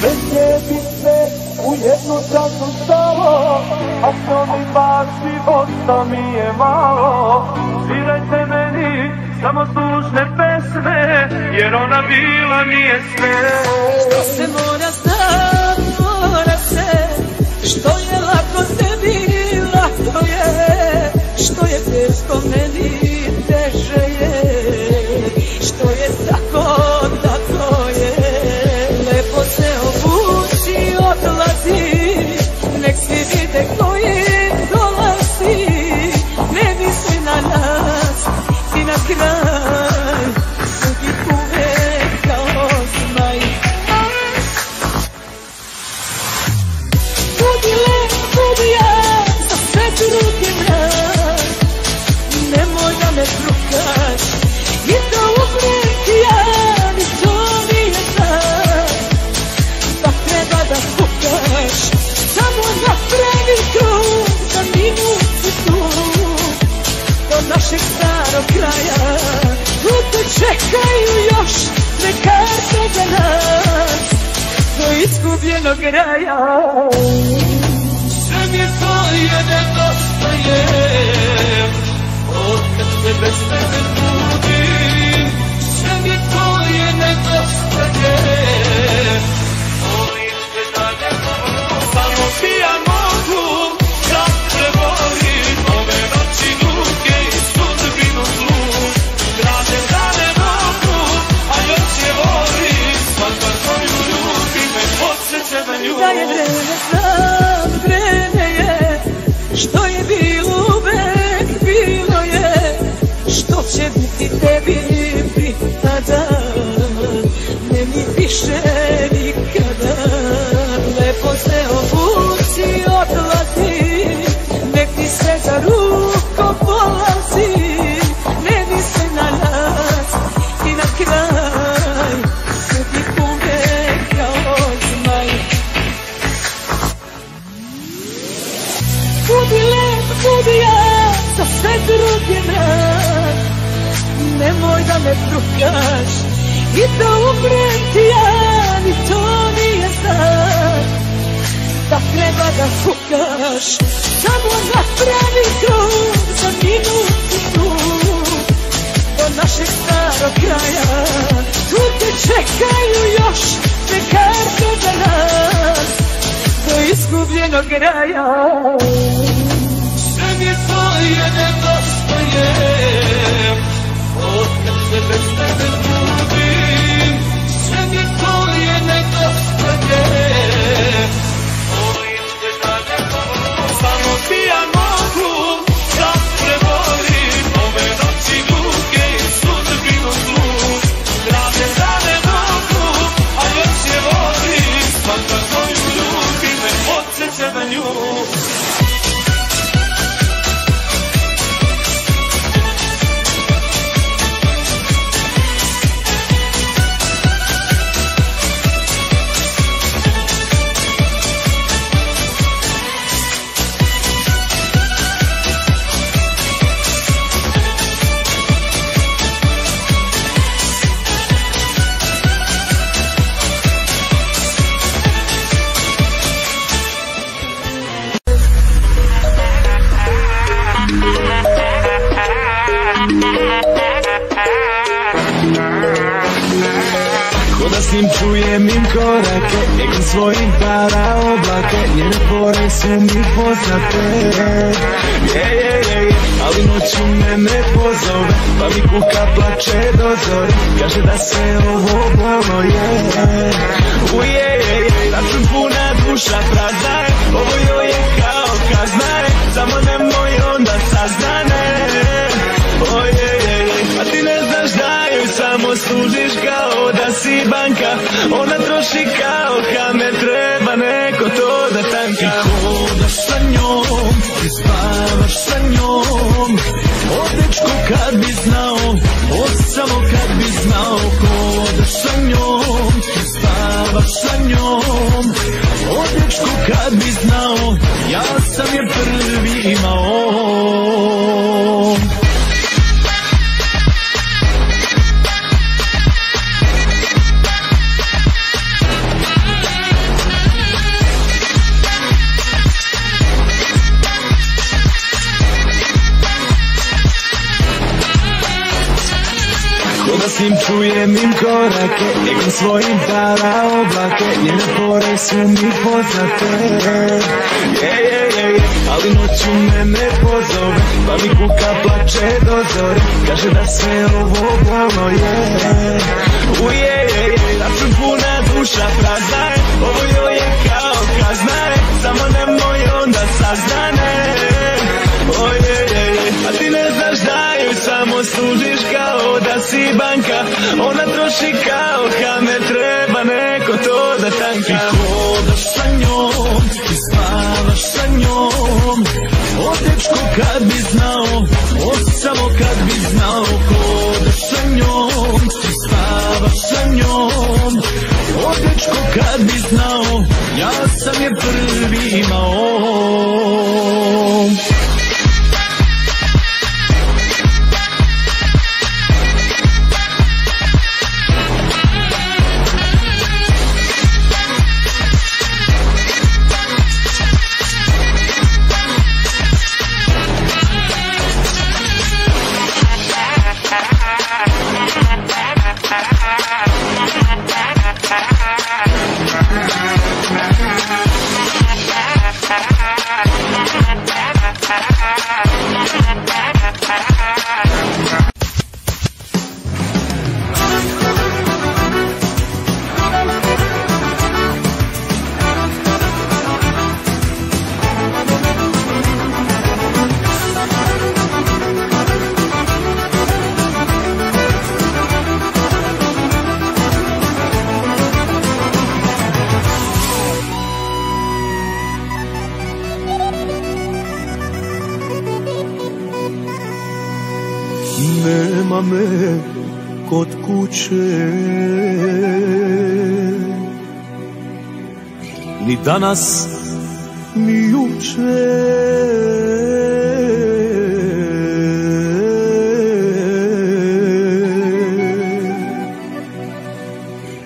Sve tebi sve u jednu času stalo, a što mi baš života mi je malo. Svirajte meni samo tužne pesme, jer ona bila nije sve. Što se mora znam, mora se, što je lako tebi, lako je, što je teško meni, teže je, što je tako, tako je. Lepo se obuči, odlazi, nek svi vide koji dolazi, ne misli na nas i na kraj, uvijek uvek kao zmaj. Budi lep, budi ja, za sve drugi mrak, nemoj da me trukaš i da umrem ti ja, ni to nije znak. Da treba da kukaš, samo napravi krug, za minut i tu, do našeg starog kraja. Tu te čekaju još dve karte za nas, do izgubljenog raja. Sve mi tvoje nedostaje, otkad se bez tebe budim. Sve mi tvoje nedostaje, volim te da ne mogu. Samo ti ja mogu da preborim ove noći duge i sudbinu zlu. Tražem da ne mogu, a još je volim, svaka koju ljubi me podsjeća na nju. Da je vreme, znam, vreme je, što je bilo uvek, bilo je, što će biti tebi pripada, ne mi više nikada. Lepo se obuci, odlazi, nek ti sve za rukom polazi, ne misli na nas i na kraj, uvijek uvek kao zmaj. Budi lep, budi ja, za sve drugi mrak, nemoj da me trukaš i da umrem ti ja, ni to nije znak. Da treba da kukaš, samo napravi krug, za minut i tu, do našeg starog kraja. Tu te čekaju još dve karte za nas, do izgubljenog raja. Sve mi tvoje nedostaje, otkad se bez tebe budim. Sve mi tvoje nedostaje, volim te da ne mogu. Samo ti ja mogu da preborim ove noći duge i sudbinu zlu. Tražem da ne mogu, a još je volim, svaka koju ljubi me podsjeća na nju. S njim čujem im korake, igram svojih para oblake, njene pore su mi poznate. Ali noću mene pozove, pa mi kuka plače do zore, kaže da se ovo bolno je. Račun puna, duša prazna je, ovo joj je kao kazna je, samo nemoj onda saznane. A ti ne znaš da joj samo služiš kao da si banka, ona troši kao kamen, treba neko to da tanka. Ti hodaš sa njom, ti spavaš sa njom, o dečku kad bi znao, o samo kad bi znao. Hodaš sa njom, ti spavaš sa njom, o dečku kad bi znao, ja sam je prvi imao. Unosim, čujem im korake, igrom svojim dala oblake, njene pore su mi poznate. Ali noću mene pozove, pa mi kuka plače do zore, kaže da sve ovo bolno je. Račun puna, duša prazna je, ovo joj je kao kazna je, samo nemoj onda saznane. A ti ne znaš da joj samo služiš kao da si banka, ona troši kao kame, treba neko to da tanka. Ti hodaš sa njom, ti spavaš sa njom, o dečko kad bi znao, o samo kad bi znao. Hodaš sa njom, ti spavaš sa njom, o dečko kad bi znao, ja sam je prvi imao. Nema me kod kuće, ni danas, ni juče.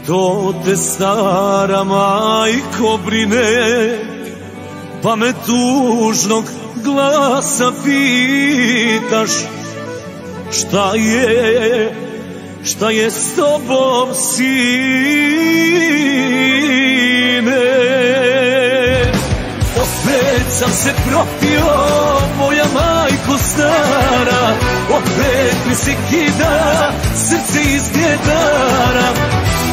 To te stara majko brine, pa me tužnog glasa pitaš, šta je s tobom, sine? Opet sam se propio, moja majko stara, opet mi se kida srce iz djedara,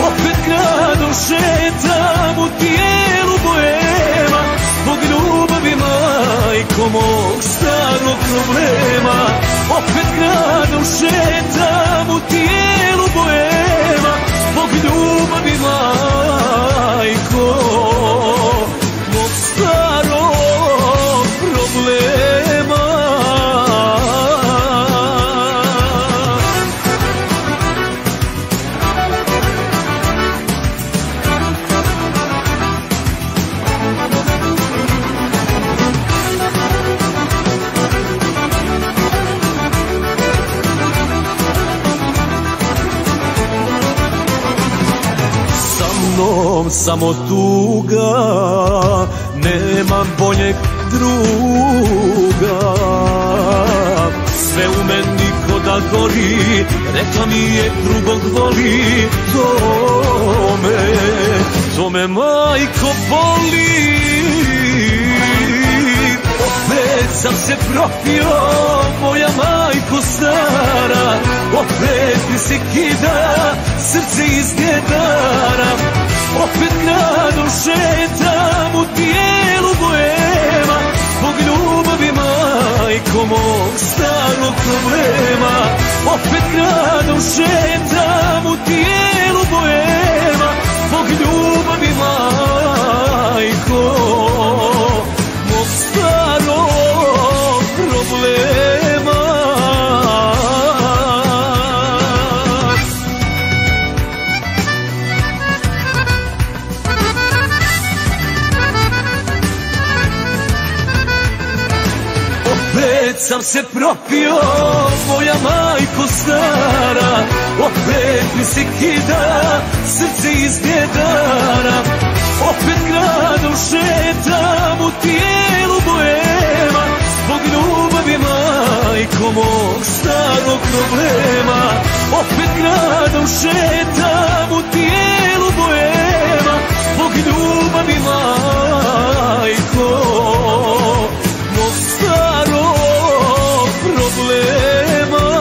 opet gradom šetam u tijelu boema, zbog ljubavi majko mog starog problema. Opet gradom šetam u tijelu boema, zbog ljubavi majko mog starog problema. Samo tuga, nemam boljeg druga. Sve u meni ko da gori, rekla mi je drugog voli. To me majko boli. Opet sam se propio, moja majko stara, opet mi se kida srce iz djedara. Opet gradom šetam u tijelu boema, zbog ljubavi majko mog starog problema. Opet gradom šetam u tijelu boema, zbog ljubavi majko mog starog problema. Opet sam se propio, moja majko stara, opet mi se kida srce iz djedara. Opet gradom šetam u tijelu boema, zbog ljubavi majko mog starog problema. Opet gradom šetam u tijelu boema, zbog ljubavi majko mog starog problema.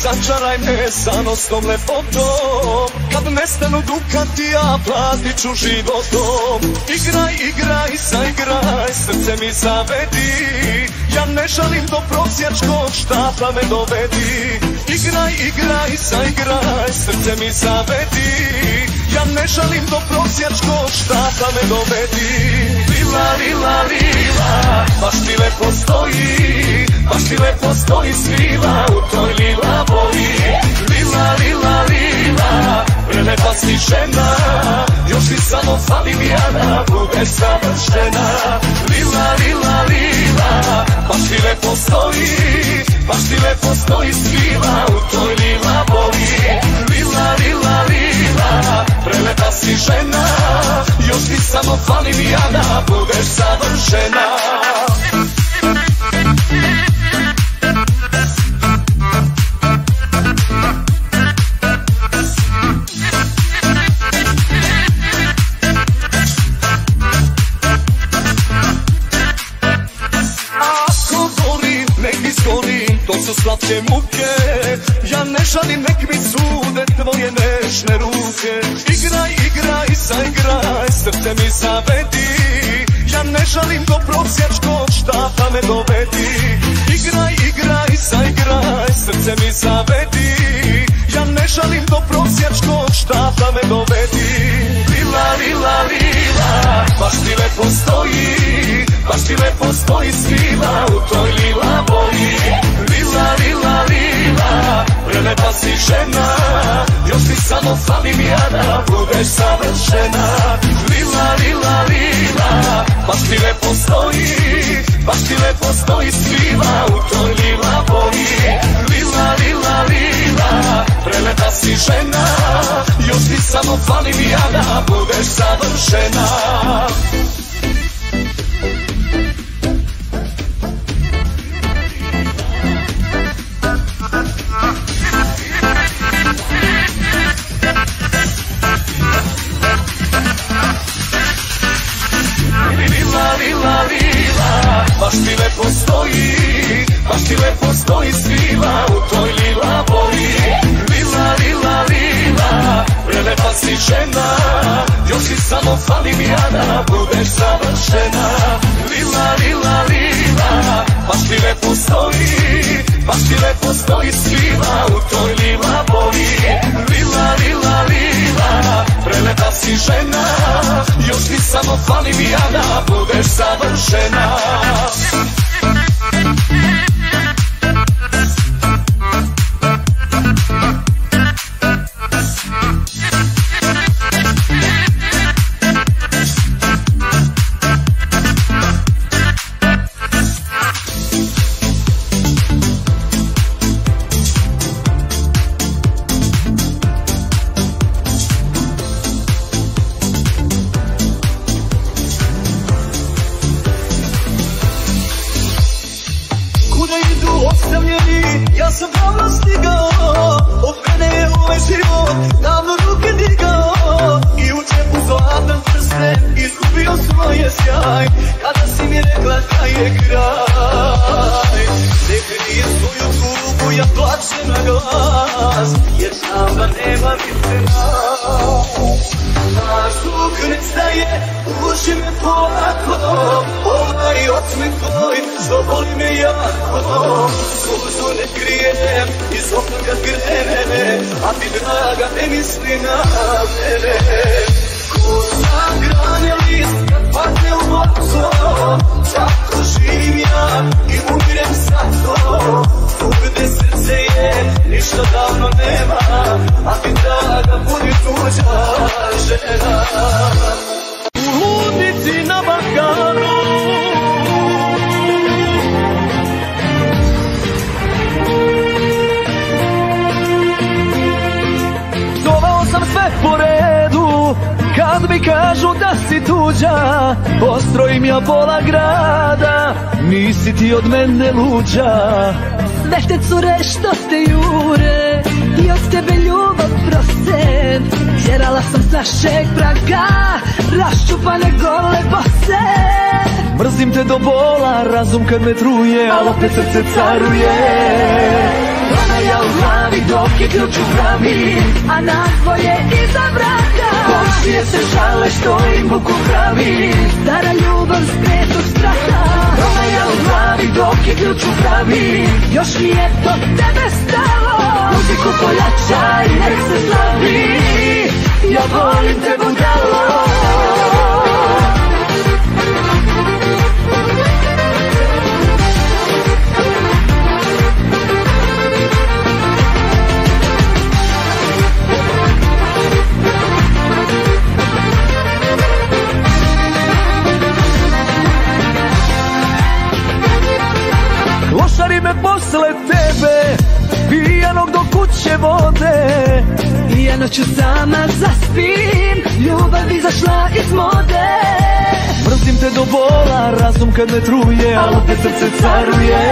Začaraj me sanosnom lepotom, kad nestanu dukati, ja platit ću životom. Igraj, igraj, zaigraj, srce mi zavedi, ja ne žalim do prosjačkog štapla me dovedi. Igraj, igraj, zaigraj, srce mi zavedi, ja ne žalim do prosjačkog štapla me dovedi. Lila, lila, lila, baš ti lepo stoji, baš ti lepo stoji svila u toj lila boji. Lila, lila, lila, prelepa si žena, još mi samo falim ja da budeš savršena. Lila, lila, lila, baš ti lepo stoji, baš ti lepo stoji svila u toj lila boji. Lila, lila, lila, prelepa si žena, još mi samo falim ja da budeš savršena. Ako volim nek izgorim, to su slatke muke. Ja ne žalim, nek mi sude tvoje nešne ruke. Igraj, igraj, zaigraj, srce mi zavedi. Ja ne žalim, do prosjačkog štapa me dovedi. Igraj, igraj, zaigraj, srce mi zavedi. Ja ne žalim, do prosjačkog štapa me dovedi. Lila, lila, lila, baš ti lepo stoji, baš ti lepo stoji svila u toj lila boji. Lila, lila, lila, prelepa si žena, još ti samo falim ja da budeš savršena. Lila, lila, lila, baš ti lepo stoji, baš ti lepo stoji svila u toj lila boji. Lila, lila, lila, prelepa si žena, još ti samo falim ja da budeš savršena. Lila, lila, lila, baš ti lepo stoji, baš ti lepo stoji svila u toj lila boji. Lila, lila, lila, prelepa si žena, još ti samo falim ja da budeš savršena. Lila, lila, lila, baš ti lepo stoji, baš ti lepo stoji svila u toj lila boji. Lila, lila, lila, prelepa si žena, još ti samo falim ja da budeš savršena. Ja sam davno stigao, od mene je ovaj život davno ruke digao. I u džepu zlatan prsten, izgubio svoje sjaj, kada si mi rekla da je kraj. Ne krije svoju tugu, ja plačem na glas, jer znam da nema više nas. Naš zvuk nestaje, uši me polako, ovaj osmeh tvoj, što boli me jako. Suzu ne krijem, iz okna kad krene, a ti draga ne misli na mene. Ko zagrane list kad padne u bocu, tako živim ja i umirem za to. Tu gde srce je, ništa davno nema, a ti draga budi tuđa žena. U ludnici na Balkanu sve po redu, kad mi kažu da si tuđa, postrojim ja pola grada, nisi ti od mene luđa. Sve te cure što te jure i od tebe ljubav prose, tjerala sam s našeg praga, raščupane gole bose. Mrzim te do bola, razum kad me truje, al opet srce caruje. Prodaja u glavi dok je ključ u bravi, a nas dvoje iza vrata. Komšije se žale što im muku pravi, stara ljubav s petog sprata. Prodaja u glavi dok je ključ u bravi, još mi je do tebe stalo. Muziku pojačaj, nek se slavi, ja volim te budalo. Klošari me posle tebe, pijanog do kuće vode. I ja noću sama zaspim, ljubav izašla iz mode. Mrzim te do bola, razum kad me truje, al opet srce caruje.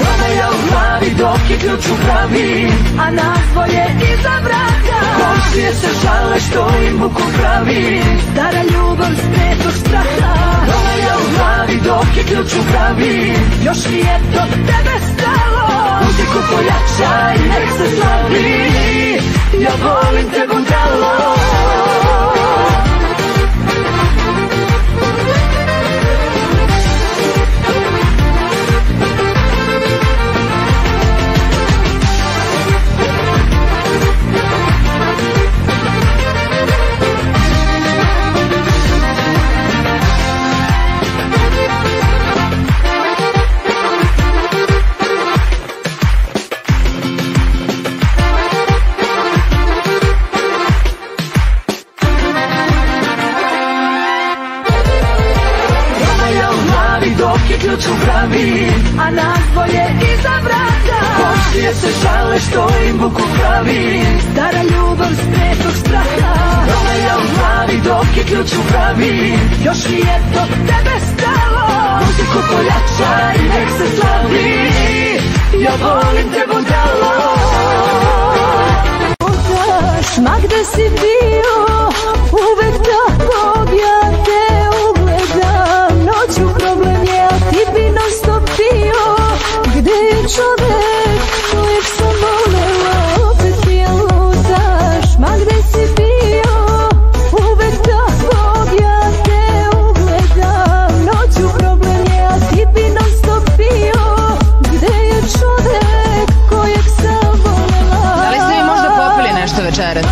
Prodaja u glavi dok je ključ u bravi, a nas dvoje iza vrata. Komšije se žale što im buku pravi, stara ljubav s petog sprata. Provalja u glavi dok je ključ u bravi, još mi je do tebe stalo. Muziku pojačaj, nek se slavi, ja volim te budalo. Ključ u bravi, a nas dvoje iza vrata. Komšije se žale što im buku pravi, stara ljubav s petog sprata. Provalja u glavi dok je ključ u bravi, još mi je do tebe stalo. Muziku pojačaj, nek se slavi, ja volim te budalo. Znaš, ma gde si bio, uvek takvog ja te ugledam. Noću problem je, a ti bi non stop bio. Gde je čovek kojeg sam volela, opet pijem luzaš. Ma gde si bio, uvek takvog ja te ugledam. Noću problem je, a ti bi non stop bio. Gde je čovek kojeg sam volela. Da li ste vi možda popili nešto večeras?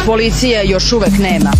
Policije još uvek nema.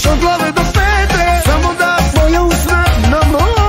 nosiš od glave do pete. Samo da tvoja usne na moje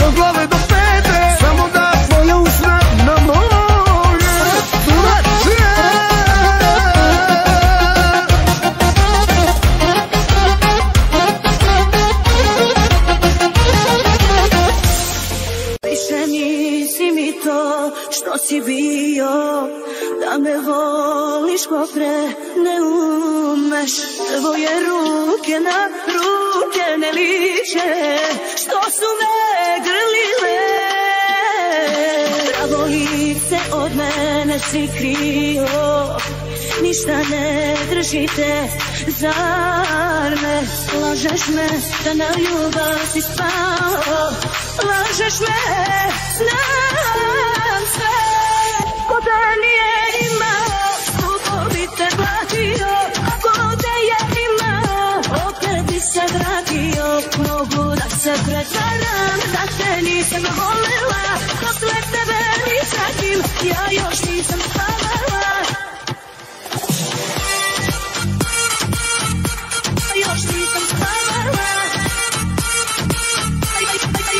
od glave do pete. Samo da tvoja usne na moje srce. Više nisi mi to što si bio, da me voliš ko pre ne umeš. Tvoje ruke na ruke ne liče, što su me grlile. Pravo lice od mene si krio, ništa ne držite, zar ne? Lažeš me da na ljubav si spao, lažeš me, znam sve. Ko te nije imao, ko bi te platio, ko te je imao, opet bi se vratio. Mogu da se pretvaram, da te nisam volela, posle tebe ni sa kim ja još nisam spavala. Još nisam spavala,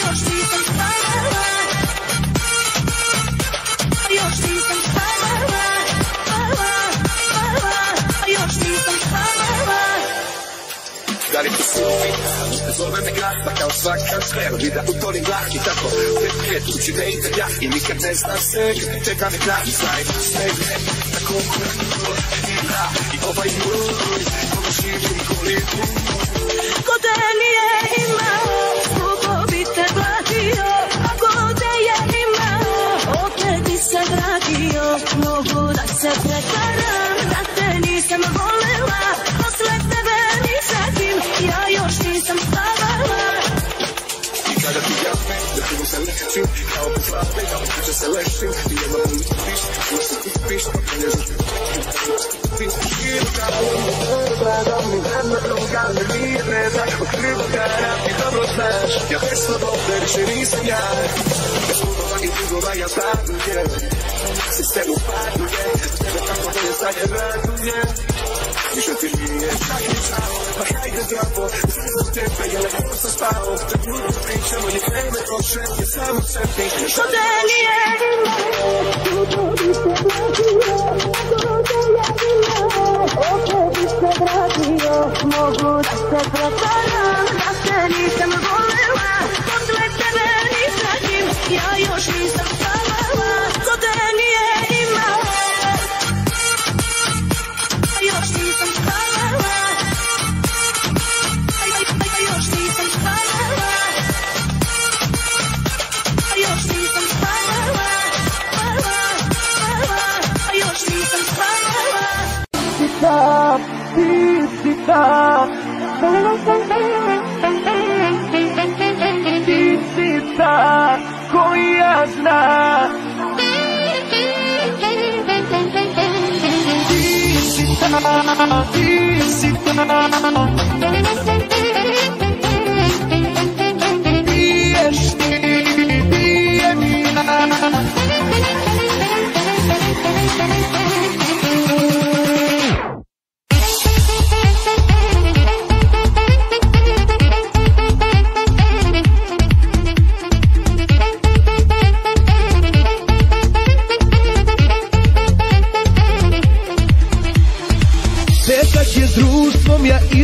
još nisam spavala, još nisam spavala, još nisam spavala. Da li ti si uvijek, zove me grad, pa kao svaka škler, vida utorim vlak i tako, pet uči da idem ja i nikad ne znam se, čeka me kraj, znaj, sve je tako igra i ovaj moj, koga živim koliko. Ko te nije imao, ko bi te platio, ko te je imao, opet bi se vratio. Mogu da se pretvaram, da te nisam volela, posle tebe ni sa kim ja još nisam spavala. I kada ti javim, da ti mu se lečim, kao poslate, kao kuće se lešim, i nema mu mi piš, još se kupiš, pa ne žutim, i kao gledam mi vremena, druga me nije reda, od krivogara ti dobro znaš, ja bez slobode više nisam ja, bez udova i drugova ja zadujem, sistemu paduje, tebe tako da je stanje raduje, više ti nije tako žao, pa hajde zdravo, zbog tebe je lepo sam spao, da puno pričamo, ne kreme oše, je samo sebi. Ko te nije imao, ko bi se vratio, ko te je imao, opet bi se vratio. Mogu da se pretvaram, da te nisam volela, posle tebe ni sa kim ja još nisam spavala. Ko te nije imao, još nisam spavala, još nisam spavala, još nisam spavala, još nisam spavala. Ti si ta, ti si ta koja zna. Ti si ta, ti si ta. Piješ ti, pijem ja.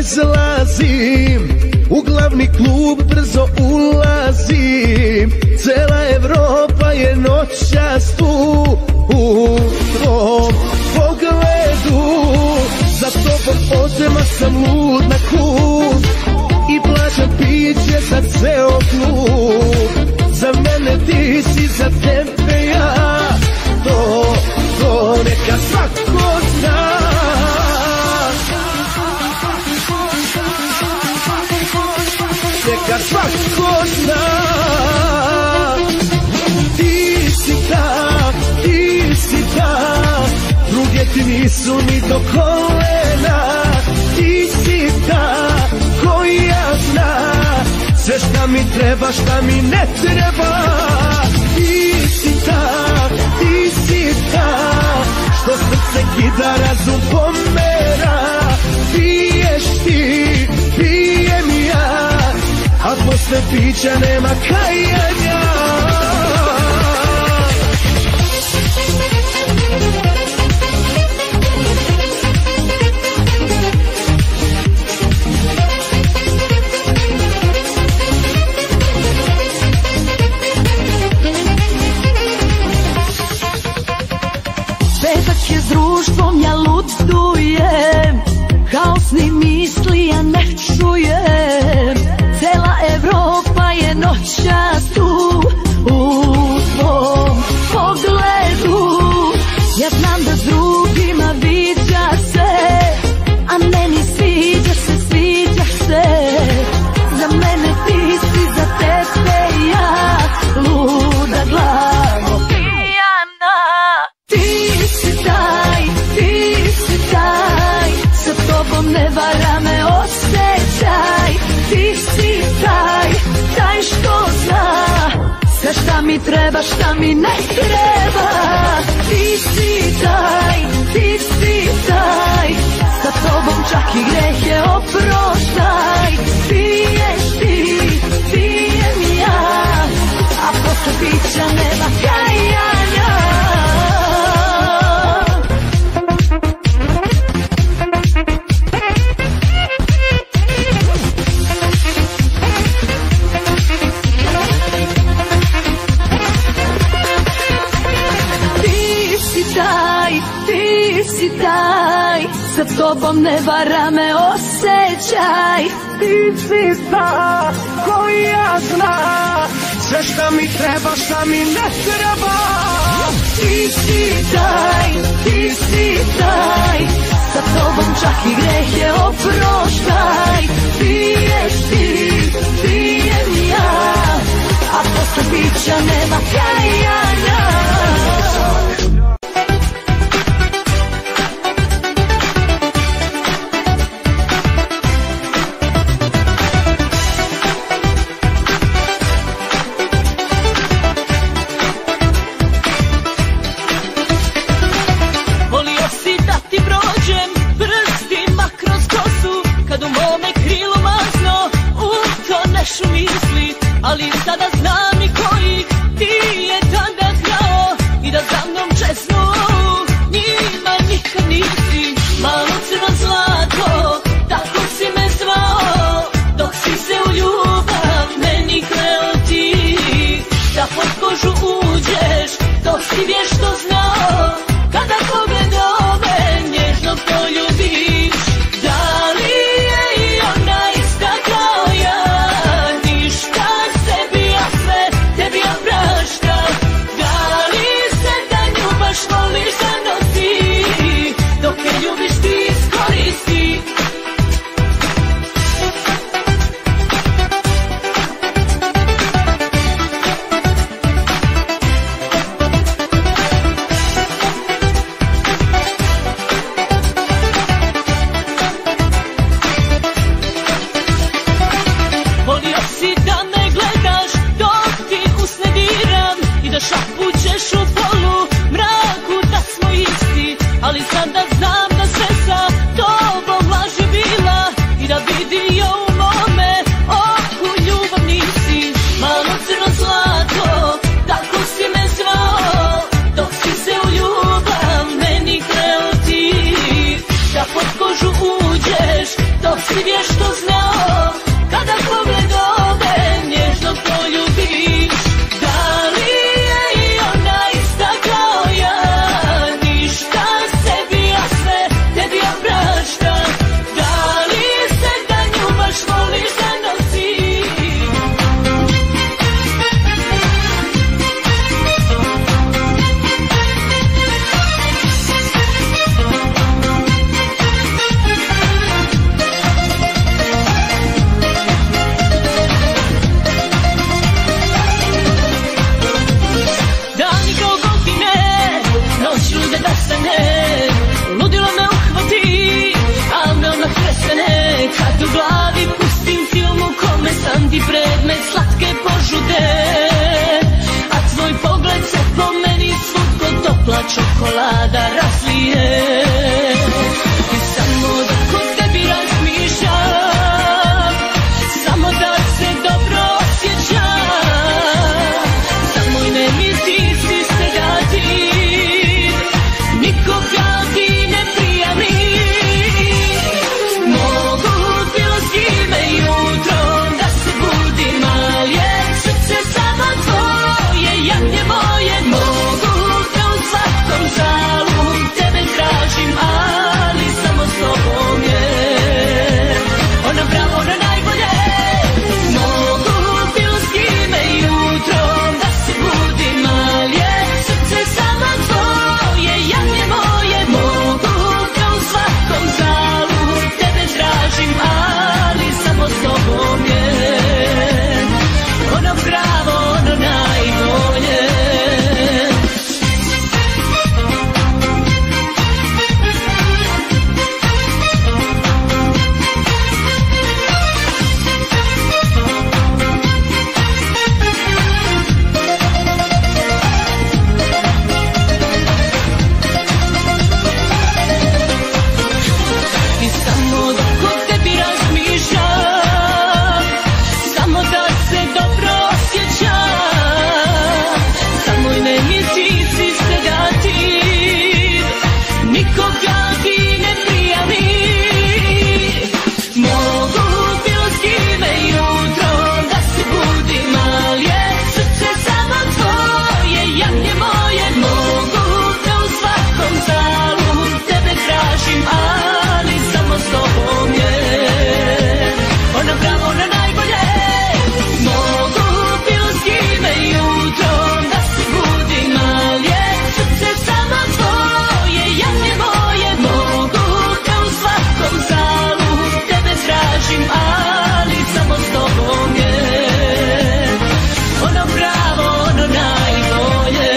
izlazim, u glavni klub brzo ulazim. Cela Evropa je noćas tu, u tvom pogledu. Za tobom ozema sam lud na klub i plaćam piće za ceo klub. Za mene ti si, za tebe ja, to neka svako zna. Neka svako zna. Ti si ta, druge ti nisu ni do kolena. Ti si ta koja zna sve šta mi treba, šta mi ne treba. Ti si ta, što srce kida, razum pomera. Piješ ti, pijem ja, a posle pića nema kajanja. Petak je s društvom, ja ludujem, haosni misli ja ne čujem. Cela Evropa je noćas tu, u tvom pogledu. Ja znam da s drugima viđa se, a meni sviđaš se. Za mene ti si, za tebe ja, luda glavo pijana. Ti si taj, sa tobom ne vara me osjećaj. Ti si taj što zna sve šta mi treba, šta mi ne treba. Ti si taj, sa tobom čak i grehe oproštaj. Piješ ti, pijem ja, a posle pića nema kajanja. Ti si taj, sa tobom ne vara me osjećaj. Ti si ta koja zna sve šta mi treba, šta mi ne treba. Ti si taj, sa tobom čak i grehe oproštaj. Piješ ti, pijem ja, a posle pića nema kajanja. Ali sada znam i koji ti je tada znao i da za mnom česno njima nikad nisi. Malo crno zlato, tako si me zvao, dok si se u ljubav meni kleo ti. Da pod kožu uđeš, to si vješto znao, kada pogledom me nježno poljubiš. Da li je i ona ista kao ja? Ništa sebi, a sve nešto znao, kada pogledao me nježno poljubiš. Da li je i ona ista kao ja, ništa sebi, a sve tebi opraštam. Da li se da nju baš voliš da nosiš? Dani kao golfine, noć lude da stane, ludilo me uhvati, a me ona prestane. Kad u glavi pustim film u kome sam ti predmet slatke požude, a tvoj pogled se po meni svud ko topla čokolada razlije. I samo da kod tebi razmišljam, samo da se dobro osjećam. Samo ne mi ti si sedativ, nikoga ti ne prijavim. Mogu bilo s kime jutrom da se budim, al je srce samo tvoje, jagnje moje. Mogu da u svakom žalu tebe tražim, ali samo s tobom je ona pravo na najbolje. Mogu bilo s kime jutrom da se budim, al je srce samo tvoje, jagnje moje. Mogu da u svakom žalu tebe tražim, ali samo s tobom je ona pravo, ono najbolje. I samo dok o tebi razmišljam, samo da se dobro osjećam. Samo ne mi ti si sedativ, nikoga ti ne prijavim. Mogu bilo s kime jutrom da se budim, al je srce samo tvoje, jagnje moje. Mogu da u svakom žalu tebe tražim, ali samo s tobom je ona pravo na najbolje. Mogu bilo s kime jutrom da se budim, al je srce samo tvoje, jagnje moje. Mogu da u svakom žalu tebe tražim, ali samo s tobom je ono pravo, ono najbolje.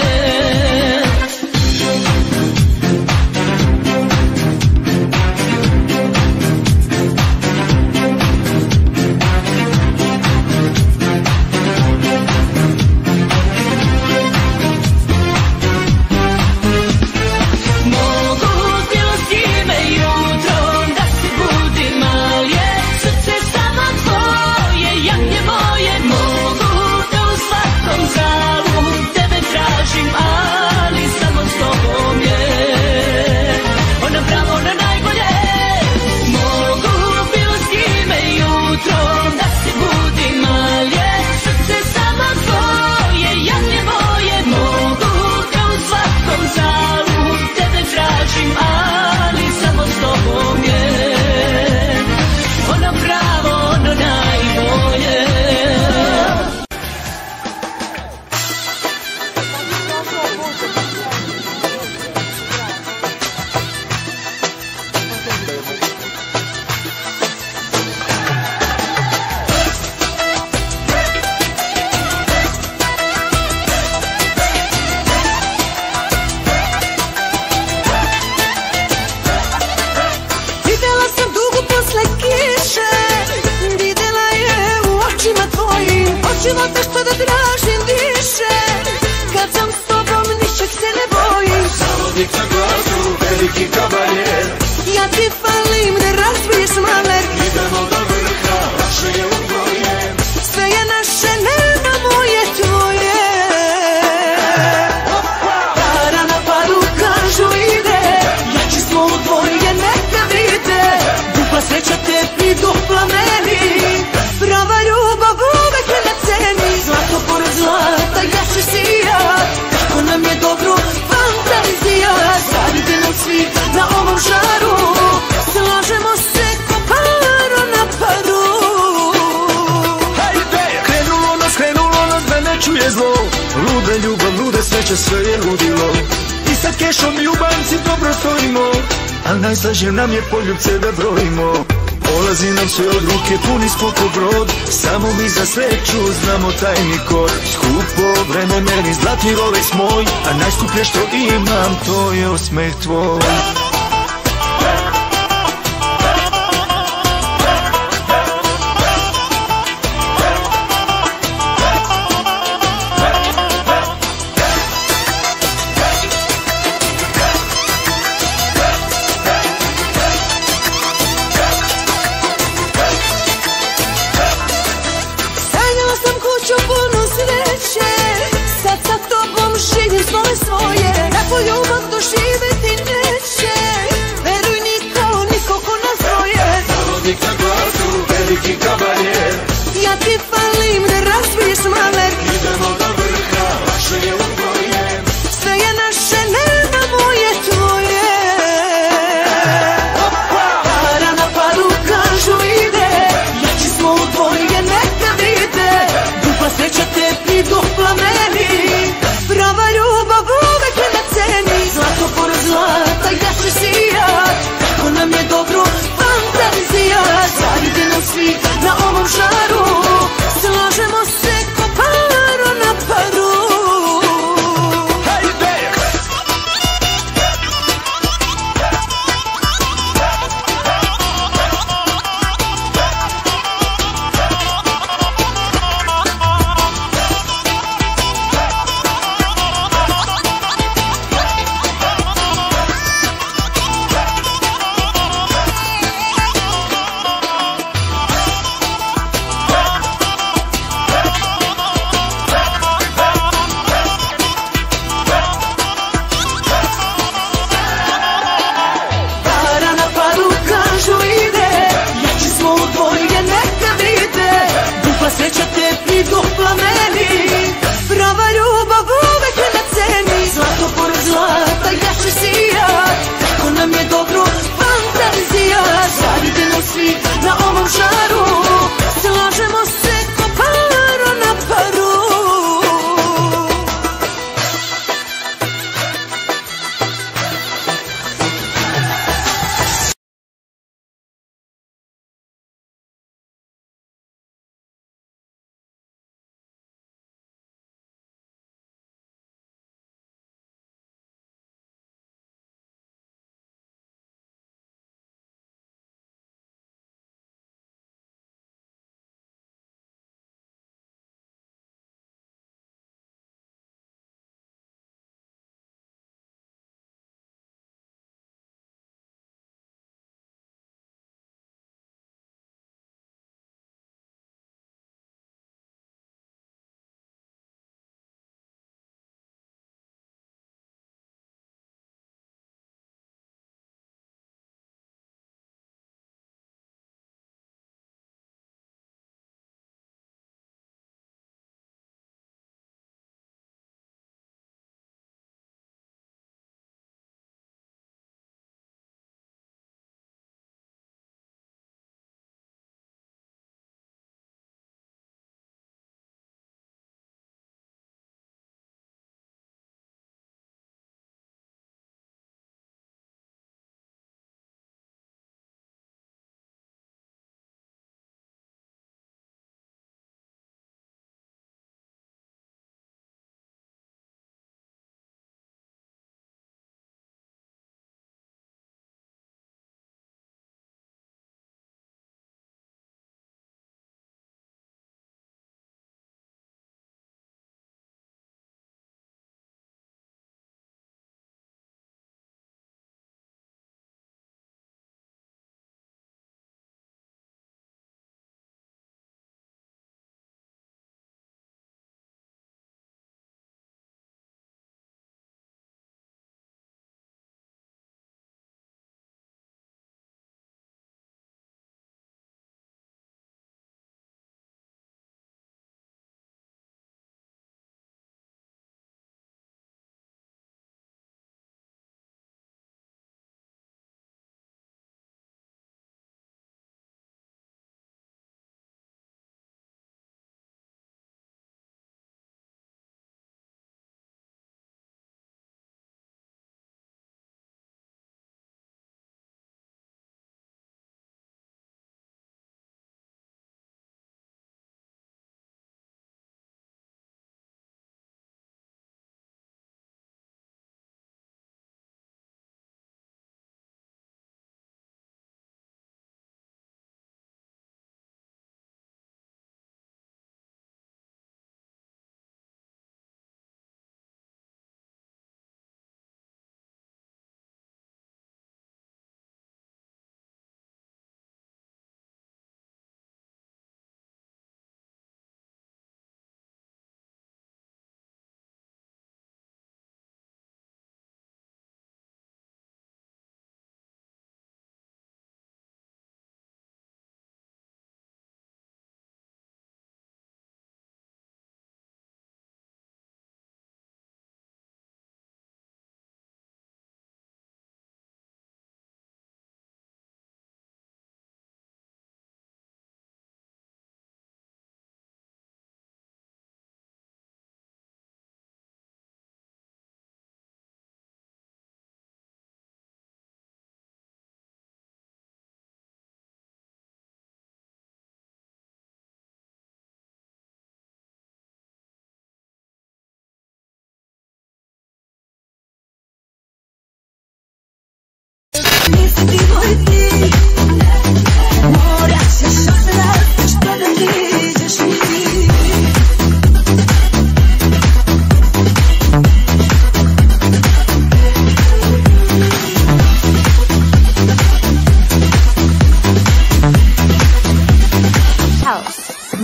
Mogu bilo s kime jutrom da se budim, al je srce samo tvoje, jagnje moje. Mogu da u svakom žalu tebe tražim, ali samo s tobom je ona pravo na najbolje. Mogu bilo s kime jutrom da se budim, al je srce samo tvoje, jagnje moje. Mogu da u svakom žalu tebe tražim, ali samo s tobom je ono pravo, ono najbolje. Videla sam dugu posle kiše, videla je u očima tvojim, od života što da tražim više. Kad sam s tobom ničeg se ne bojim, Zavodnik na glasu, veliki kavaljer. ja ti falim da razbiješ maler. Idemo do vrha, vaše je u tvoje. Sve je naše, nema moje tvoje. Para na paru kažu ide, jači smo u dvoje, neka vide. Dupla sreća tebi, dupla sreća sve je ludilo. I sa kešom i u banci dobro stojimo, a najslađe nam je poljubce da brojimo. Polazi nam sve od ruke, puni skupo brod, samo mi za sreću znamo tajni kod. Skupo vreme meni, zlatni Rolex moj, a najskuplje što imam to je osmeh tvoj. Svoje, takvu ljubav doživjeti neće. Veruj niko ko nas dvoje. Zavodnik na glasu, veliki kavaljer. Ja ti falim, ne razbiješ maler. Idemo do vrha, vaše je uboje. Sve je naše, nema moje tvoje. Para na paru kažu ide, jači smo u dvoje, neka vide. Dupla sreća tepi, dupla meni. Prava ljubav uvek je na ceni. Zlato pored zlata jače sija. Kako nam je dobro fantazija. Zavide nam svi na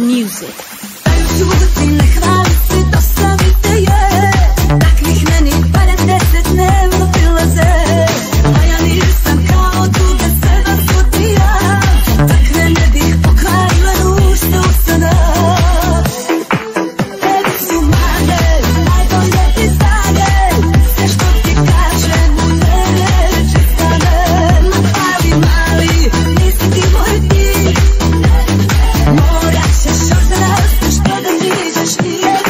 music. Čuti ne hvali se, dostavite je. Takvih meni barem 10 dnevno prilaze. A ja nisam kao druge, sve vas odbijam. Takve ne bih pokvarila ružno usana. Tebi su mane, najbolje ti stane. Sve što ti kažem u tebe čistane. Ma pali mali, nisi ti moj ti. Morat ćeš odrast, što da priđeš nije.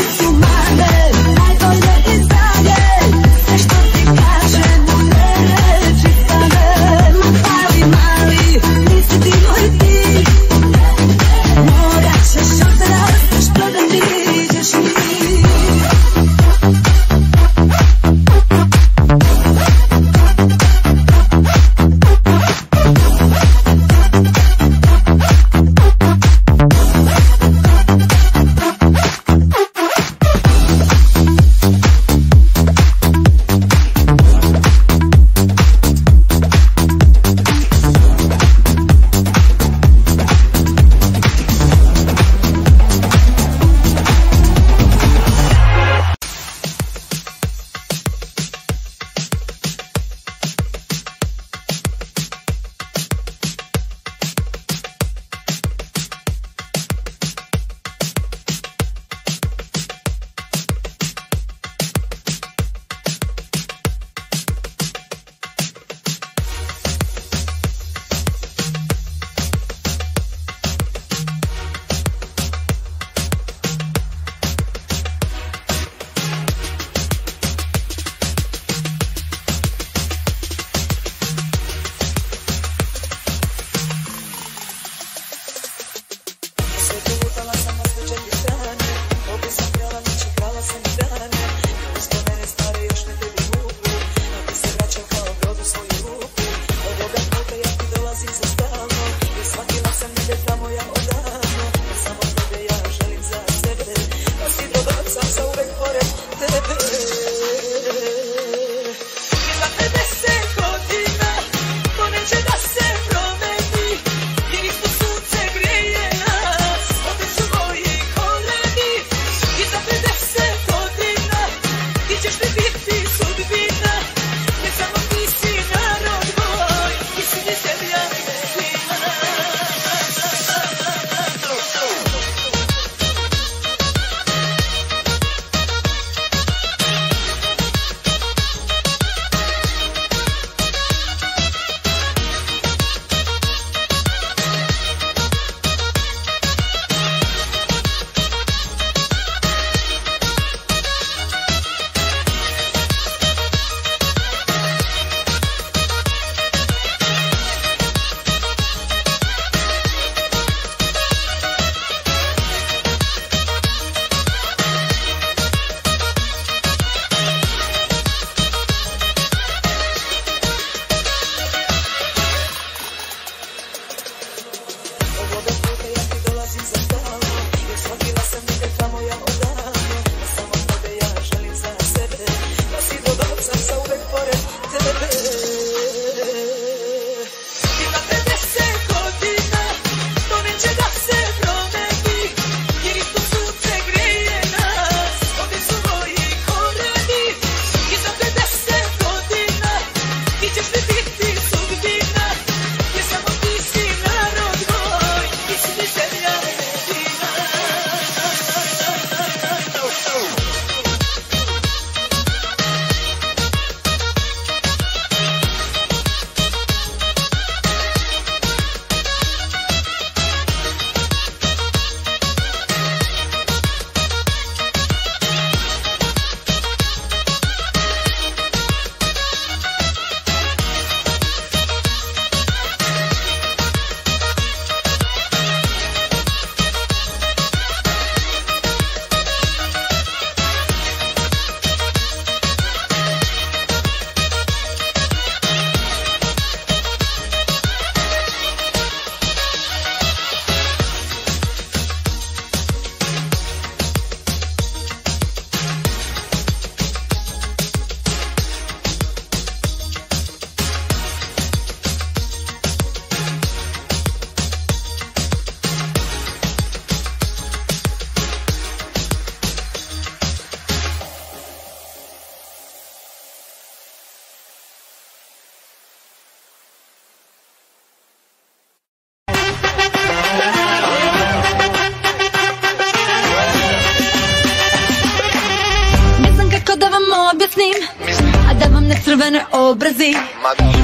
crvene obrazi.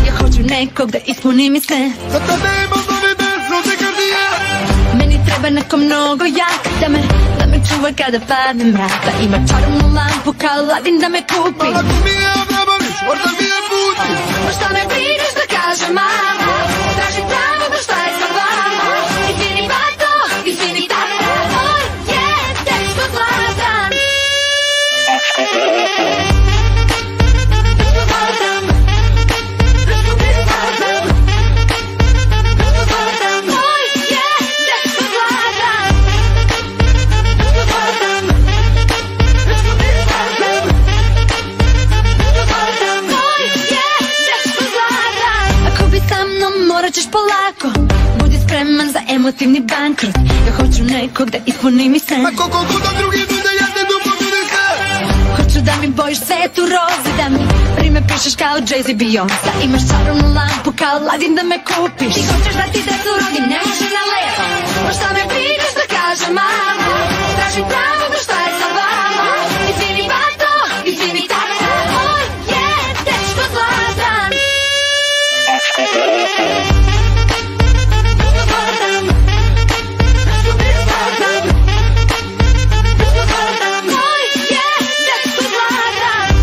Ja hoću nekog da ispuni mi sve. Za tebe imam novi bez gardije. Meni treba neko mnogo jak da me čuva kada padne mrak. Da ima čarobnu lampu kao Aladin da me kupi. Ako mi je obrabariš, možda mi je puti. Pa šta me brigaš da kaže mama? Tražim pravdu šta je sa vama. Izvini bato, izvini tata. Oj, je, dečko zlatan. Morat ćeš polako, budi spreman za emotivni bankrot. Ja hoću nekog da ispuni mi sve. A koliko puta drugi nude, ja te dupotuni sve. Hoću da mi bojiš svetu roze, da mi prime pišeš kao Jay-Z Beyoncé. Da imaš čarobnu lampu kao Aladin da me kupiš. Ti hoćeš da ti decu rodim, ne može na lepo. Pa šta me brigaš da kaže mama? Tražim pravdu šta je sa vama. Izvini bato, izvini tata. Oj, je, dečko zlatan. Dečko zlatan. Moj je dečko zlatan.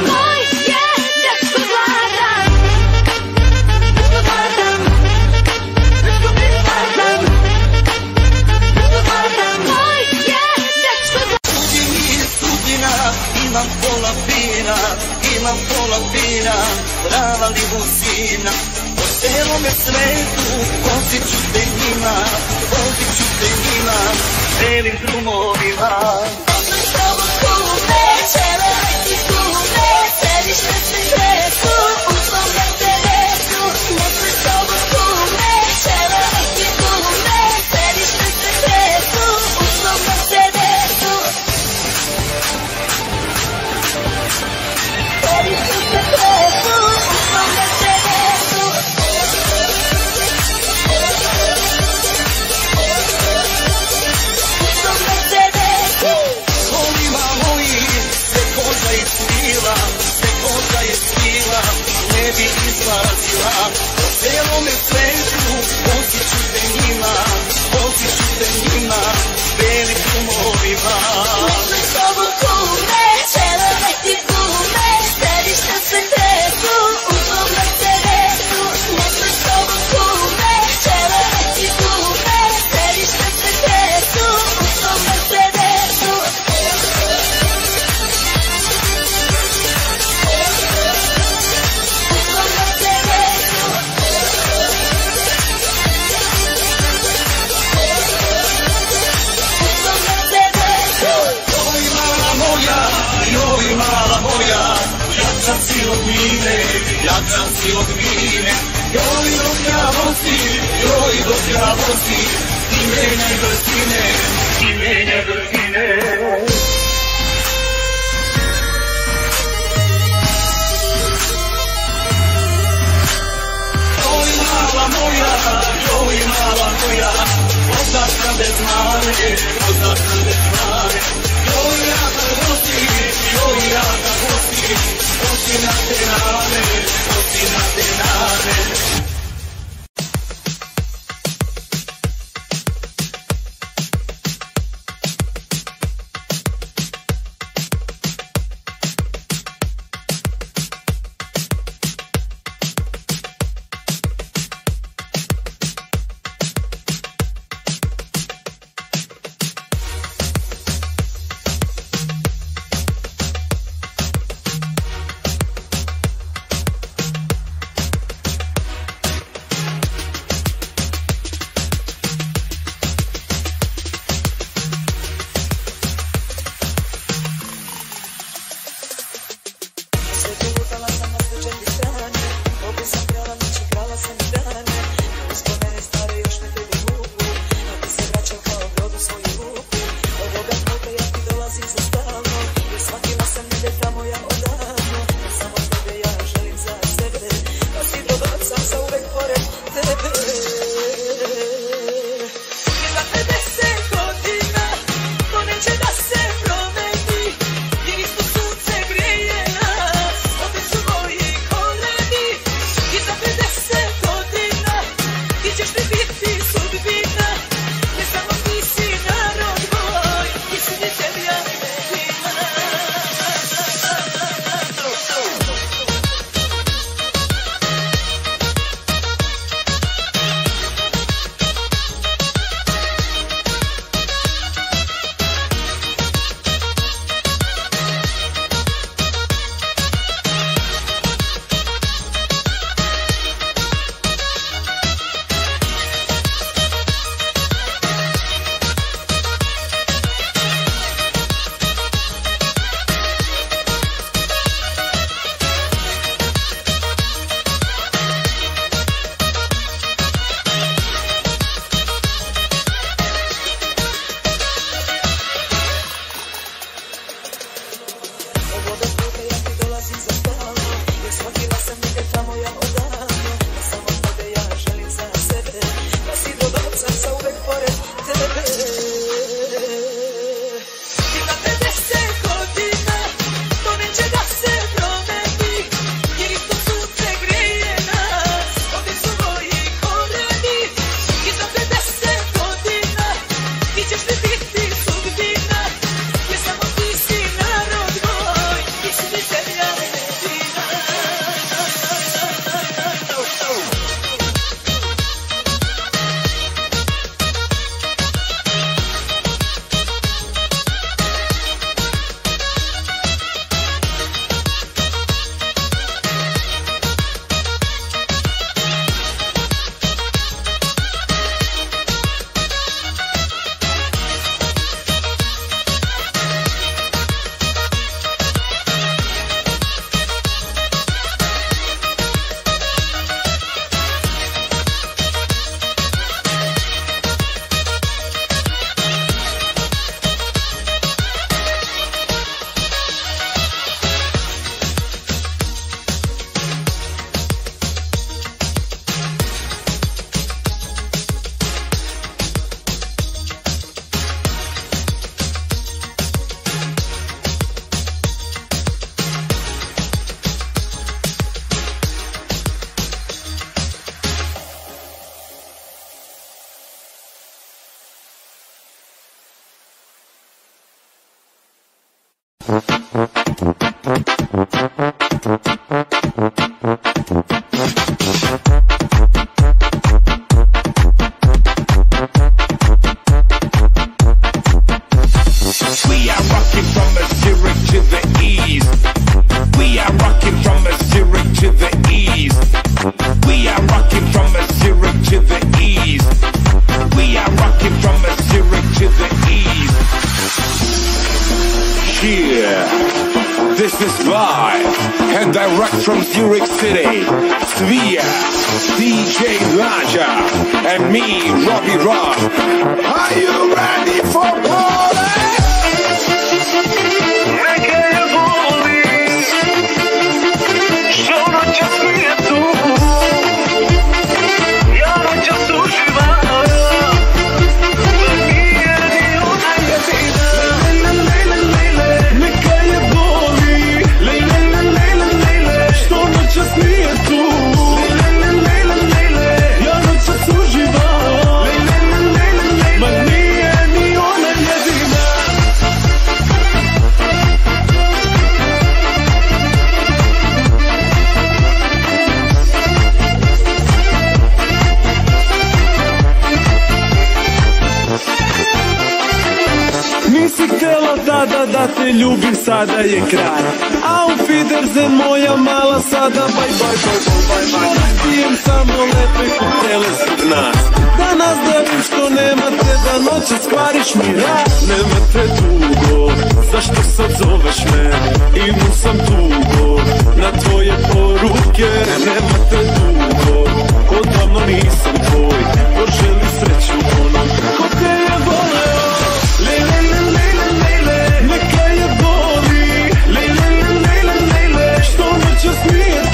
Moj je dečko zlatan. Imam pola fina, prava limuzina. Po celome svetu vozit ću te njima, belim drumovima. Noću s tobom kume, čeleveci kume, sediš na sekretu, u svom Mercedesu. Noću s tobom kume, čeleveci kume, sediš na sekretu, u svom Mercedesu. Sediš na sekretu, u svom Mercedesu. Ne bi izlazila po celome svetu, vozit ću te njima, belim drumovima. Noću s tobom kume, čeleveci kume, sediš na sekretu, u svom Mercedesu. Noću s tobom kume, čeleveci kume, sediš na sekretu, u svom Mercedesu. Jačam si od mine, joj dok ja vozi, i menjaj brzine. Joj mala moja, vozač sam bez mare, joj jaka vozi, oči na te rane. We are rocking from the Zurich to the east. We are rocking from the Zurich to the east. We are rocking from the Zurich to the east. We are rocking from the Zurich to the east. Yeah, this is live and direct from Zurich City. Svia, DJ Raja, and me, Robbie Rock. Are you ready for party? Nisi htjela da te ljubim, sada je kraj. Auf Wiedersehen moja mala, sada bye bye bye bye bye bye. Pijem samo lepe kokele zbog nas. Danas da vidim što nemate, da noćas kvariš mi rad. Nemate dugo, zašto sad zoveš me? Idu sam tugo na tvoje poruke. Nemate dugo, odavno nisam tvoj. Poželi sreću onom ko te je voleo. Neka je boli, što noćas nije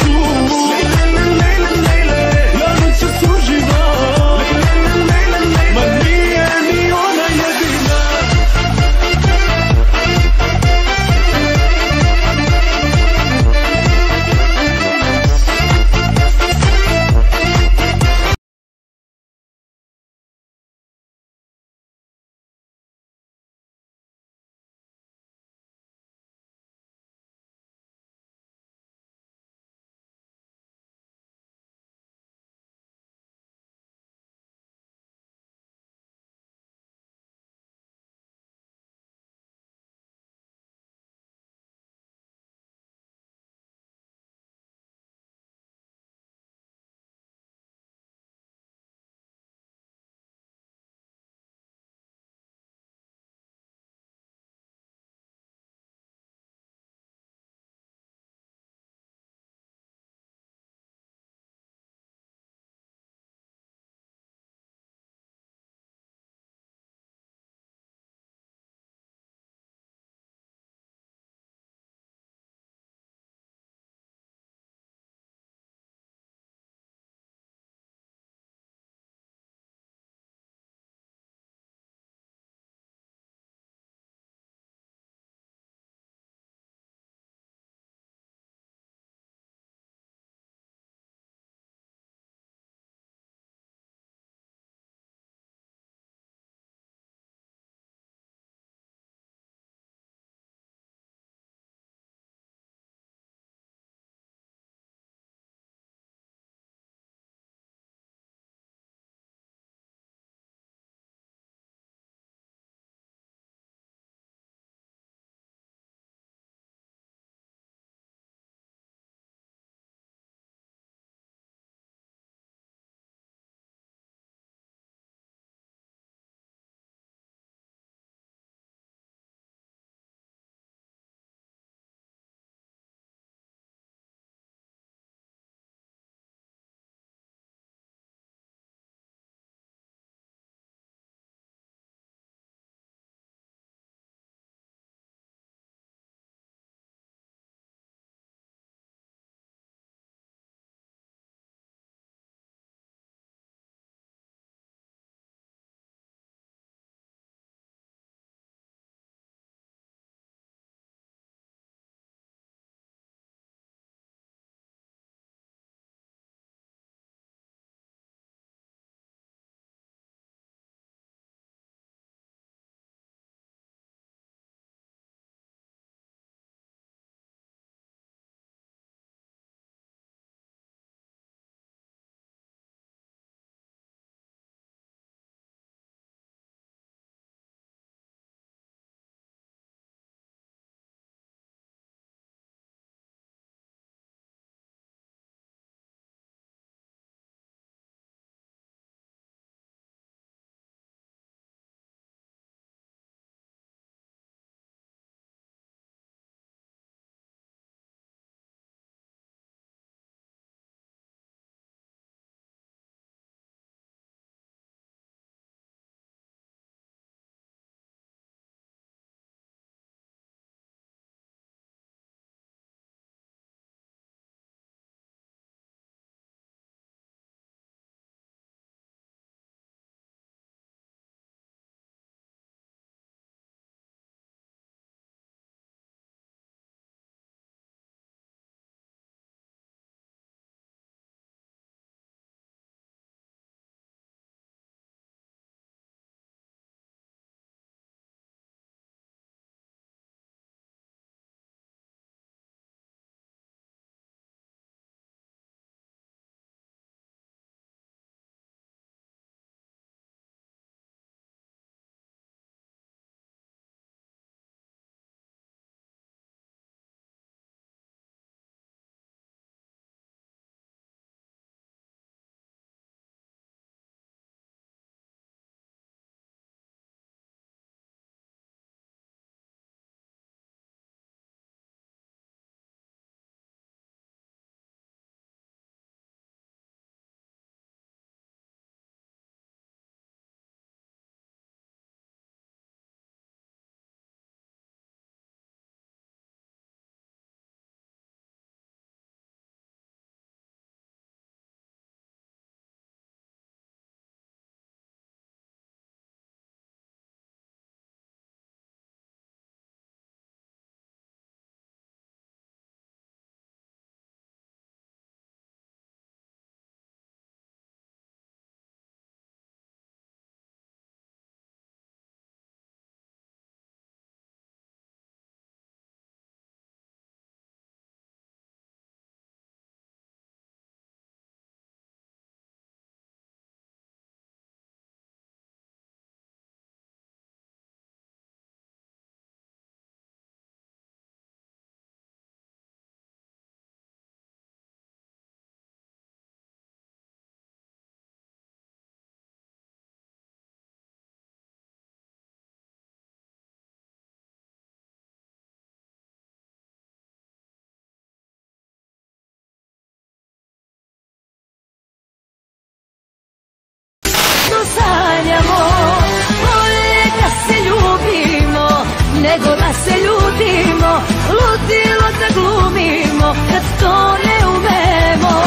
se ljutimo, ludilo da glumimo, kad to ne umemo.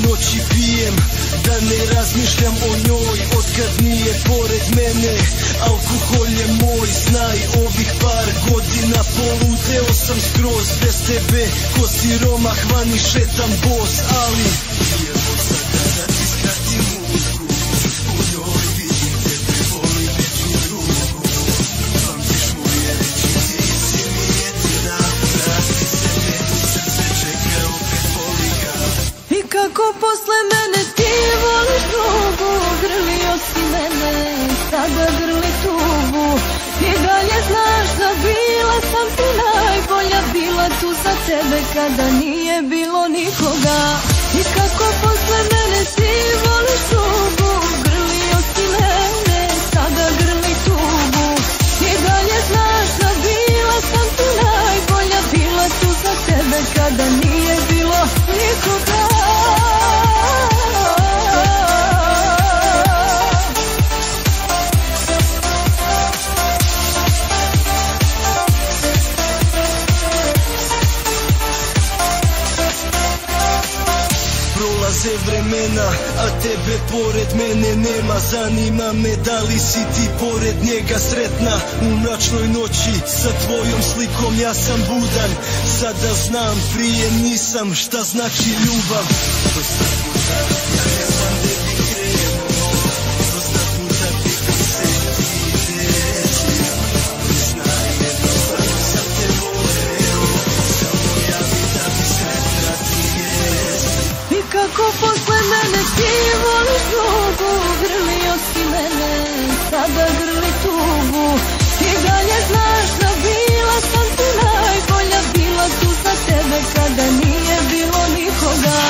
Noći pijem, da ne razmišljam o njoj, otkad nije pored mene. Alkohol je moj, znaj, ovih par godina poludeo sam skroz. Bez tebe ko siromah vani šetam bos, ali evo sada da ti skratim muziku, u njoj vidim tebe, volim neću drugu. Pamtiš moje reči, ti si mi jedina, vrati se meni, srce čeka, opet voli ga. I kako posle mene ti voliš drugu, grlio si mene, sada grli tugu. I dalje znaš da bila sam ti najbolja, bila tu za tebe kada nije bilo nikoga. I kako posle mene ti voliš drugu, grlio si mene, sada grli tugu. I dalje znaš da bila sam ti najbolja, bila tu za tebe kada nije bilo nikoga. Prolaze vremena, a tebe pored mene nema. Zanima me da li si ti pored njega sretna. U mračnoj noći sa tvojom slikom ja sam budan. Sada znam, prije nisam, šta znači ljubav. Dosta puta ja ne znam gde bi krenuo, dosta puta pitam se ti desio. Ali znaj jedno, stvarno sam te voleo, samo javi da mi sretna ti jesi. I kako posle mene ti voliš drugu, grlio si mene, sada grli tugu. I dalje znaš da bila sam ti najbolja, bila tu za tebe kada nije bilo nikoga.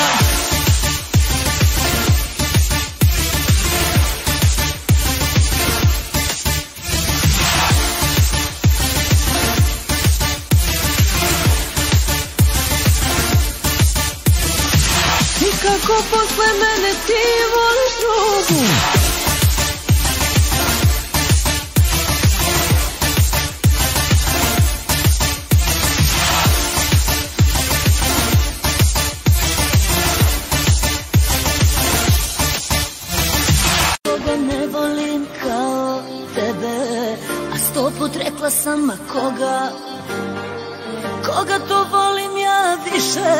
I kako posle mene ti voliš drugu. Koga ne volim kao tebe, a 100 put rekla sam, a koga? Koga to volim ja više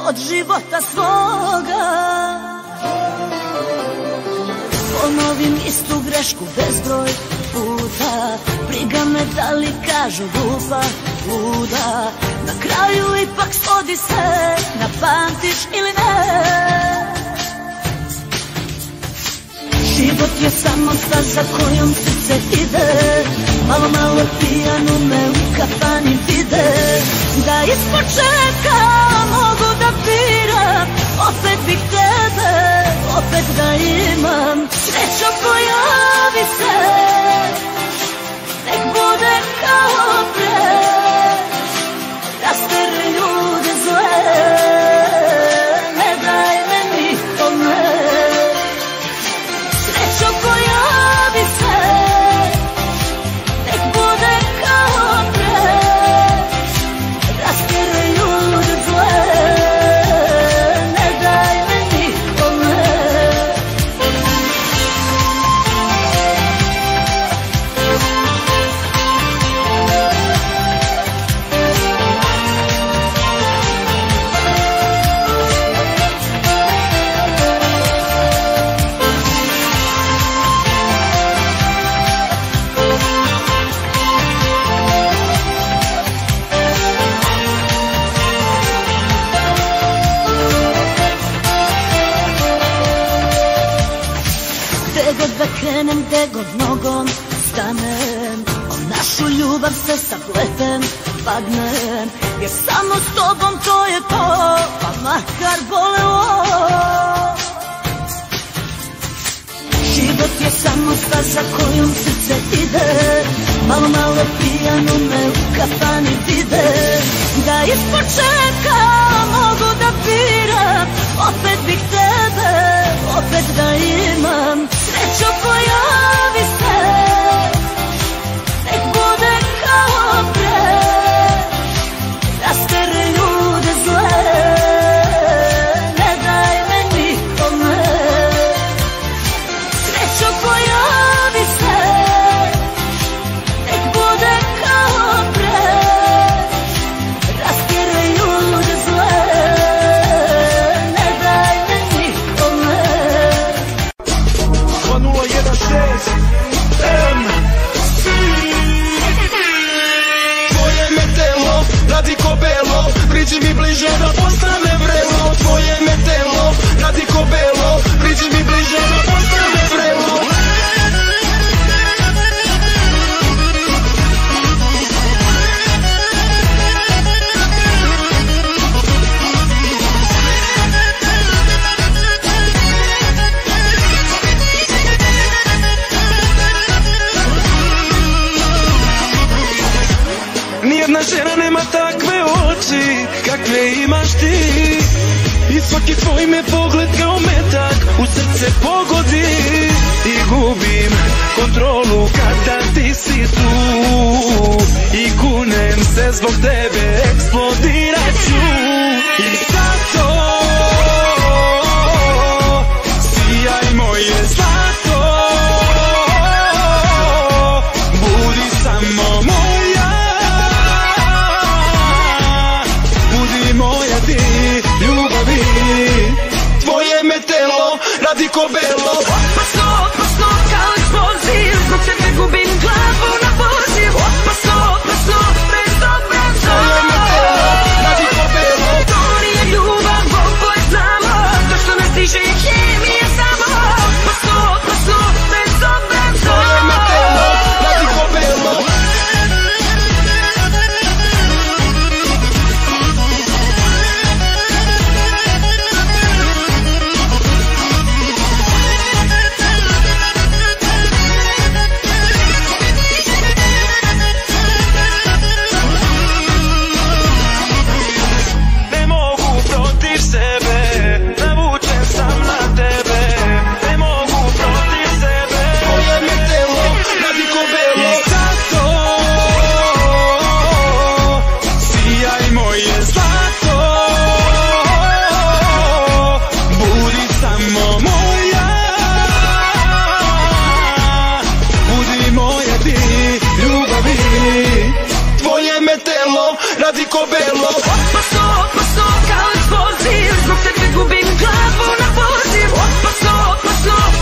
od života svoga? Ponovim istu grešku bezbroj puta, briga me da li kažu glupa, luda. Na kraju ipak svodi se na pamtiš ili ne. Život je samo staza kojom srce ide, malo malo pijanu me u kafani vide. Da iz početka mogu da biram, opet bih tebe, opet da imam. Srećo pojavi se, nek bude kao pre, rasteri ljude zle, ne daj me nikome. Srećo pojavi se, nek bude kao pre, rasteri ljude zle, ne daj me nikome. Gde god da krenem, gde god nogom stanem, o našu ljubav ljubav se sapletem, padnem, jer samo s tobom to je to, pa makar bolelo. Život je samo staza kojom srce ide, malo malo pijano me u kafani vide. Da iz početka mogu da biram, opet bih tebe, opet da imam. Srećo pojavi se, nek bude kao pre, rastere ljude zle, ne daj me nikome. Srećo pojavi se, nek bude kao pre, rastere ljude zle, ne daj me nikome. 2016 MC. Tvoje me telo radi ko belo, priđi mi bliže da postane vrelo. Tvoje me telo radi ko belo, priđi mi bliže da postane vrelo. Nijedna žena nema takve oči kakve imaš ti, i svaki tvoj me pogled kao metak u srce pogodi. I gubim kontrolu kada ti si tu, i kunem se zbog tebe eksplodirat ću. I zato sijaj moje zlato, budi samo moja, budi moja ti ljubavi. Tvoje me telo radi ko belo, Opasno kao eksploziv, zbog tebe gubim glavu na poziv. Opasno, bezobrazno. tvoje me telo radi ko belo. To nije ljubav, oboje znamo, to što nas diže je hemija samo. Opasno, bezobrazno. Tvoje me telo radi ko belo. Ne mogu protiv sebe, navučen sam na tebe. Ne mogu protiv sebe, tvoje me telo radi ko belo. I zato sijaj moje zlato, budi samo moja, budi moja ti ljubavi. Tvoje me telo radi ko belo. Opasno kao eksploziv, zbog tebe gubim glavu na poziv. Opasno,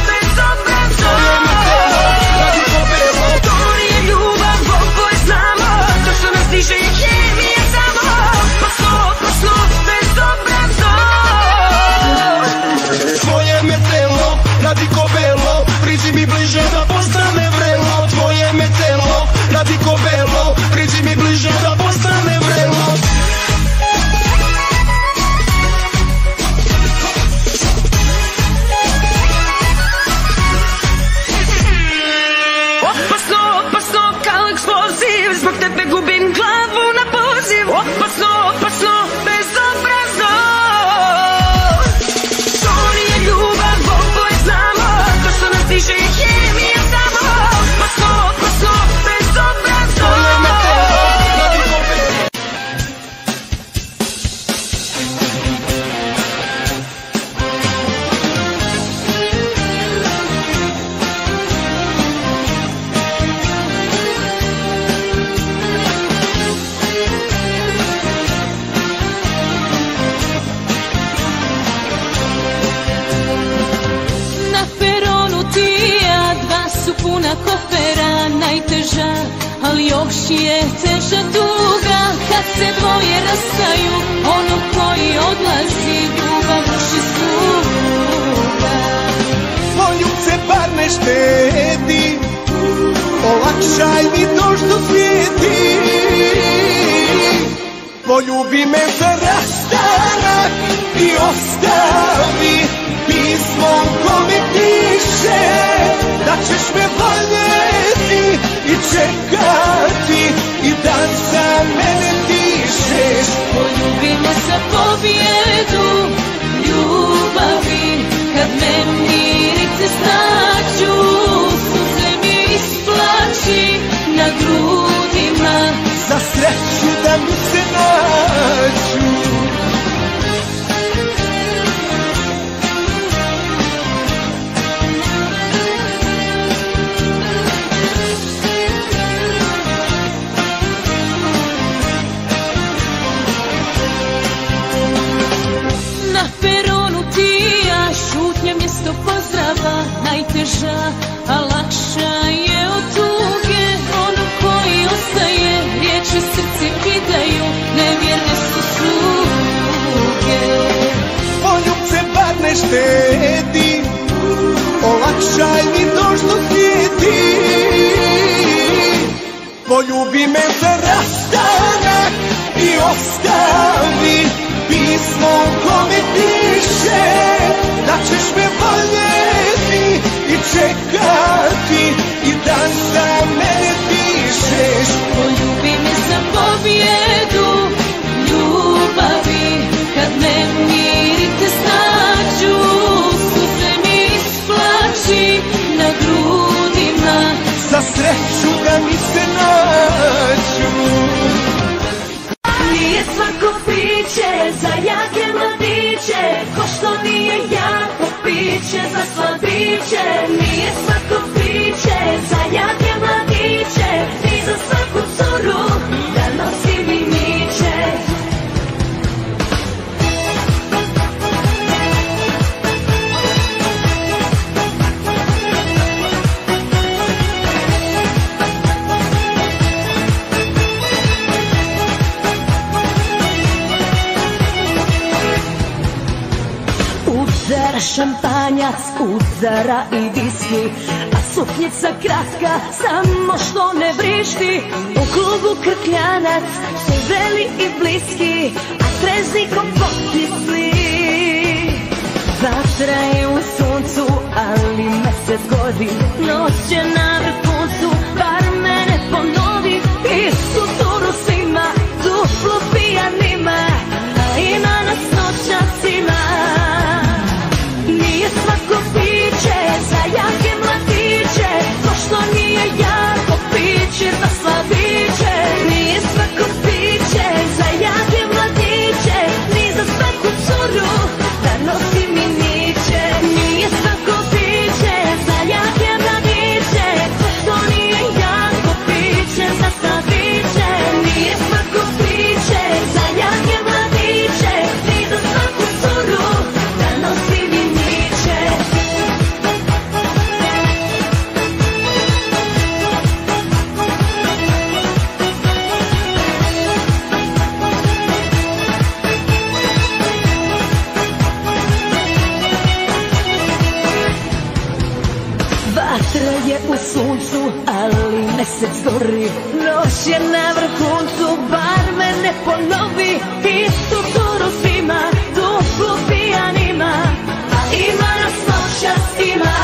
bezobrazno. Tvoje me telo radi ko belo. To nije ljubav, oboje znamo, to što nas diže je hemija samo. Opasno, bezobrazno. Tvoje me telo radi ko belo, priđi mi bliže da postane vrelo. Tvoje me telo radi ko belo, priđi mi bliže da postane vrelo. Opasno kao eksploziv, zbog tebe gubim glavu na poziv. Opasno, bezobrazno. To nije ljubav, oboje znamo, to što nas diže je hemija samo. Opasno, bezobrazno. Tvoje me telo radi ko belo. Na peronu tija, dva su puna kofera, najteža, ali još je teža tuga. Kad se dvoje rastaju, ono koji odlazi, ljubav ruši sluga. Poljubce bar ne štedi, olakšaj mi to što svijeti. poljubi me za rastanak i ostavi pismo u kome piše da ćeš me voljeti i čekati i dan za mene dišeš. Poljubi me za pobjedu ljubavi, kad me mirice snađu, suze mi isplači na grudima, za sreću da mi se nađu. Na peronu ti ja, šutnja mjesto pozdrava, najteža, a lakša je od tuge. Ono koji ostaje, riječi srce kidaju, nevjerne su sluge. Poljubce bar ne štedi, olakšaj mi dožnosti ti. Poljubi me za rastanak i ostavi pismo u kome piše da ćeš me voljeti i čekati i dan za mene dišeš. Poljubi me za pobjedu ljubavi, kad me mirice snađu, suze mi isplači na grudima, za sreću da mi se nađu. Nije svako piće za jake mladiće, ko što nije jako piće za sladiće. Nije svako piće za jake mladiće, ni za svaku curu da nosi viniće. Udzara šampanjac, udzara i viski, a suknjica kratka, samo što ne vrišti. U klubu krkljanac, sve veli i bliski, a treznikom pokisli. Vatra je u suncu, ali mesec godi, noć je na vrhuncu, bar mene ponovi. Istu turu svima, duplu pijanima, a ima nas noćacima. Nije svako piće za jake mladiće, ko što nije jako piće za sladiće. Nije svako piće za jake mladiće, ni za svaku curu da nosi miniće. Nije svako piće za jake mladiće, ko što nije jako piće za sladiće. Nije svako piće za jake mladiće, ni za svaku curu da nosi miniće. Vatra je u suncu, ali mesec gori, noć je na vrhuncu, bar me ne ponovi. Istu turu svima, duplu pijanima, a ima nas noćacima.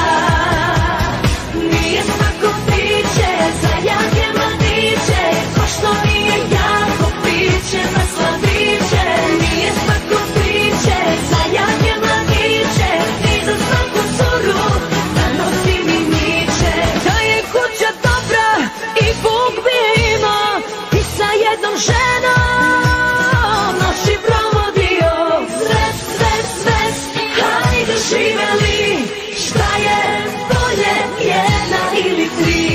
Nije svako piće za jake mladiće, ko što nije jako piće za sladiće. Nije svako piće za jake mladiće, ni za svaku curu da nosi miniće. Da je kuća dobra i Bog bi imao, i sa jednom ženom noći provodio. Zves, zves, zves, hajde živeli, šta je bolje, jedna ili tri.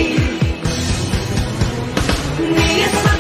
Nije svako